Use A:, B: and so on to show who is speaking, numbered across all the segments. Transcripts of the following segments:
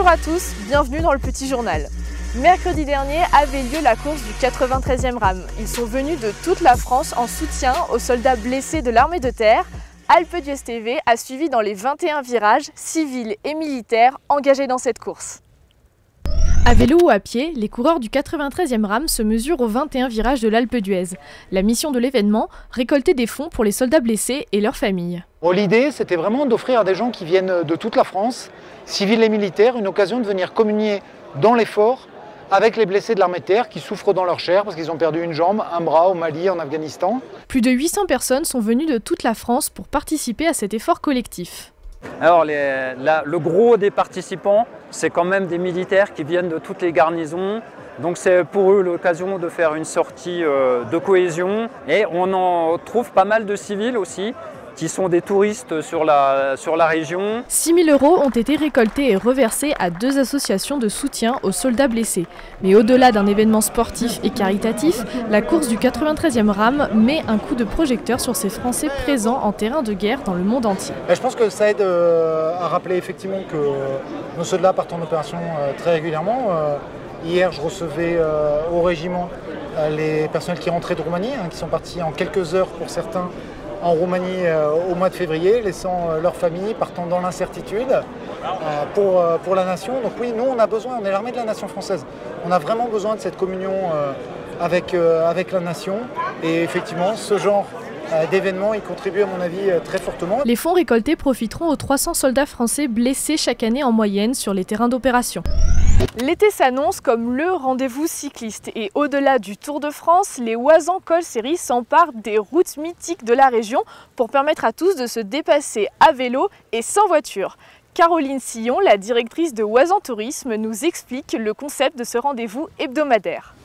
A: Bonjour à tous, bienvenue dans le Petit Journal. Mercredi dernier avait lieu la course du 93e RAM. Ils sont venus de toute la France en soutien aux soldats blessés de l'armée de terre. Alpe d'Huez TV a suivi dans les 21 virages civils et militaires engagés dans cette course. À vélo ou à pied, les coureurs du 93e RAM se mesurent aux 21 virages de l'Alpe d'Huez. La mission de l'événement, récolter des fonds pour les soldats blessés et leurs familles.
B: L'idée, c'était vraiment d'offrir à des gens qui viennent de toute la France, civils et militaires, une occasion de venir communier dans l'effort avec les blessés de l'armée de terre qui souffrent dans leur chair parce qu'ils ont perdu une jambe, un bras au Mali, en Afghanistan.
A: Plus de 800 personnes sont venues de toute la France pour participer à cet effort collectif.
C: Alors le gros des participants, c'est quand même des militaires qui viennent de toutes les garnisons. Donc c'est pour eux l'occasion de faire une sortie de cohésion. Et on en trouve pas mal de civils aussi, qui sont des touristes sur la région. 6 000 € ont été récoltés et reversés à 2 associations de soutien aux soldats blessés. Mais au-delà d'un événement sportif et caritatif, la course du 93e RAM met un coup de projecteur sur ces Français présents en terrain de guerre dans le monde entier.
B: Je pense que ça aide à rappeler effectivement que nos soldats partent en opération très régulièrement. Hier, je recevais au régiment les personnels qui rentraient de Roumanie, qui sont partis en quelques heures pour certains en Roumanie au mois de février, laissant leur famille, partant dans l'incertitude pour la nation. Donc oui, nous on a besoin, on est l'armée de la nation française. On a vraiment besoin de cette communion avec la nation. Et effectivement, ce genre d'événements, il contribue à mon avis très fortement.
A: Les fonds récoltés profiteront aux 300 soldats français blessés chaque année en moyenne sur les terrains d'opération. L'été s'annonce comme le rendez-vous cycliste et au-delà du Tour de France, les Oisans Col Séries s'emparent des routes mythiques de la région pour permettre à tous de se dépasser à vélo et sans voiture. Caroline Sillon, la directrice de Oisans Tourisme, nous explique le concept de ce rendez-vous hebdomadaire.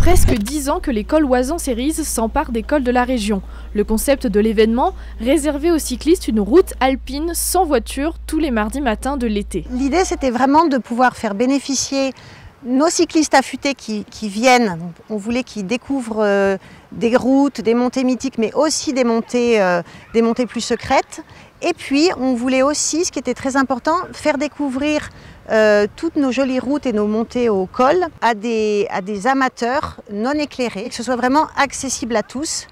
A: Presque 10 ans que les cols Oisans Séries s'emparent des cols de la région. Le concept de l'événement, réserver aux cyclistes une route alpine sans voiture tous les mardis matins de l'été.
D: L'idée, c'était vraiment de pouvoir faire bénéficier nos cyclistes affûtés qui viennent. On voulait qu'ils découvrent des routes, des montées mythiques, mais aussi des montées plus secrètes. Et puis, on voulait aussi, ce qui était très important, faire découvrir toutes nos jolies routes et nos montées au col à des amateurs non éclairés, que ce soit vraiment accessible à tous.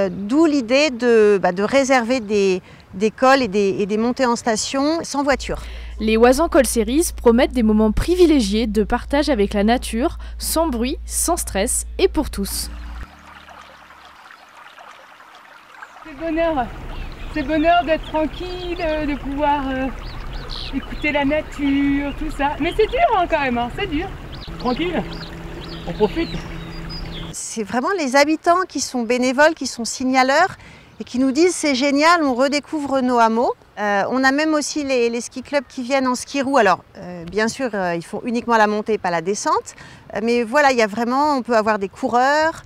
D: D'où l'idée de réserver des cols et des montées en station sans voiture.
A: Les Oisans Col Séries promettent des moments privilégiés de partage avec la nature, sans bruit, sans stress et pour tous.
E: C'est bonheur d'être tranquille, de pouvoir écouter la nature, tout ça. Mais c'est dur quand même, c'est dur. Tranquille, on profite.
D: C'est vraiment les habitants qui sont bénévoles, qui sont signaleurs et qui nous disent c'est génial, on redécouvre nos hameaux. On a même aussi les ski clubs qui viennent en ski roue. Alors bien sûr, ils font uniquement la montée, pas la descente. Mais voilà, il y a vraiment, on peut avoir des coureurs.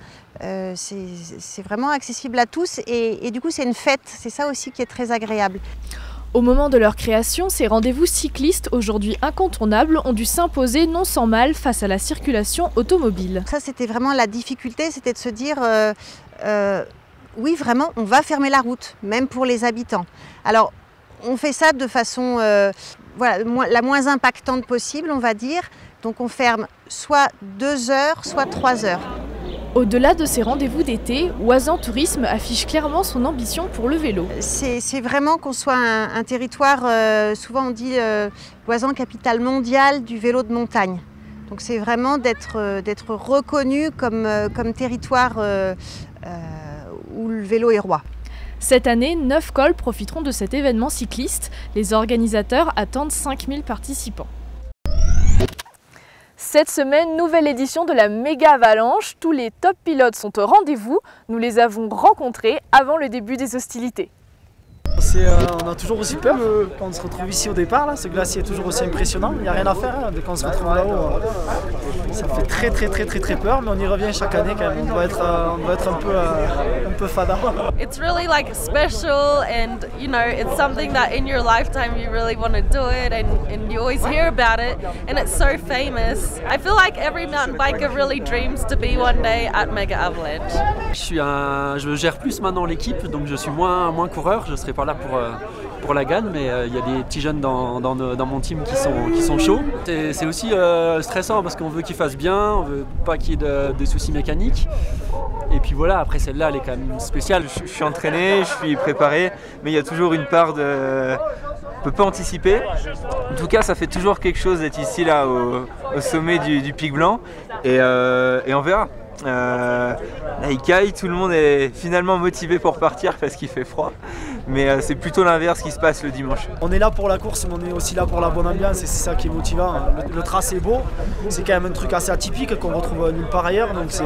D: C'est vraiment accessible à tous et du coup c'est une fête. C'est ça aussi qui est très agréable.
A: Au moment de leur création, ces rendez-vous cyclistes, aujourd'hui incontournables, ont dû s'imposer non sans mal face à la circulation automobile.
D: Ça, c'était vraiment la difficulté, c'était de se dire, oui, vraiment, on va fermer la route, même pour les habitants. Alors, on fait ça de façon la moins impactante possible, on va dire. Donc, on ferme soit 2 heures, soit 3 heures.
A: Au-delà de ces rendez-vous d'été, Oisans Tourisme affiche clairement son ambition pour le vélo.
D: C'est vraiment qu'on soit un territoire, souvent on dit Oisans capitale mondiale du vélo de montagne. Donc c'est vraiment d'être reconnu comme territoire où le vélo est roi.
A: Cette année, 9 cols profiteront de cet événement cycliste. Les organisateurs attendent 5000 participants. Cette semaine, nouvelle édition de la méga avalanche. Tous les top pilotes sont au rendez-vous. Nous les avons rencontrés avant le début des hostilités.
F: On a toujours aussi peur quand on se retrouve ici au départ. Là. Ce glacier est toujours aussi impressionnant. Il n'y a rien à faire. Dès qu'on se retrouve là-haut, ça fait très peur. Mais on y revient chaque année quand même. On doit être un peu fada.
G: It's really like special, and you know, it's something that in your lifetime you really want to do it, and you always hear about it, and it's so famous. I feel like every mountain biker really dreams to be one day at Mega Avalanche.
H: Je gère plus maintenant l'équipe, donc je suis moins coureur. Je serai pas là pour la gagne, mais il y a des petits jeunes dans mon team qui sont chauds. C'est aussi stressant parce qu'on veut qu'ils fassent bien, on veut pas qu'il y ait de soucis mécaniques. Et puis voilà, après celle-là, elle est quand même spéciale.
I: Je suis entraîné, je suis préparé, mais il y a toujours une part de... On peut pas anticiper. En tout cas, ça fait toujours quelque chose d'être ici, là, au sommet du Pic Blanc. Et on verra. Là, il caille, tout le monde est finalement motivé pour partir parce qu'il fait froid. Mais c'est plutôt l'inverse qui se passe le dimanche.
F: On est là pour la course, mais on est aussi là pour la bonne ambiance et c'est ça qui est motivant. Le tracé est beau, c'est quand même un truc assez atypique qu'on retrouve nulle part ailleurs. Donc c'est...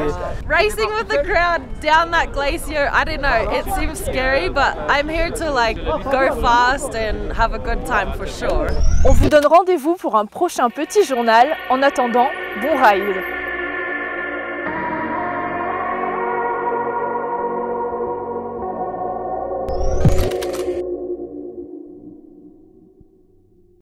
G: Racing with the crowd down that glacier, I don't know, it seems scary, but I'm here to like go fast and have a good time for sure.
A: On vous donne rendez-vous pour un prochain petit journal. En attendant, bon ride!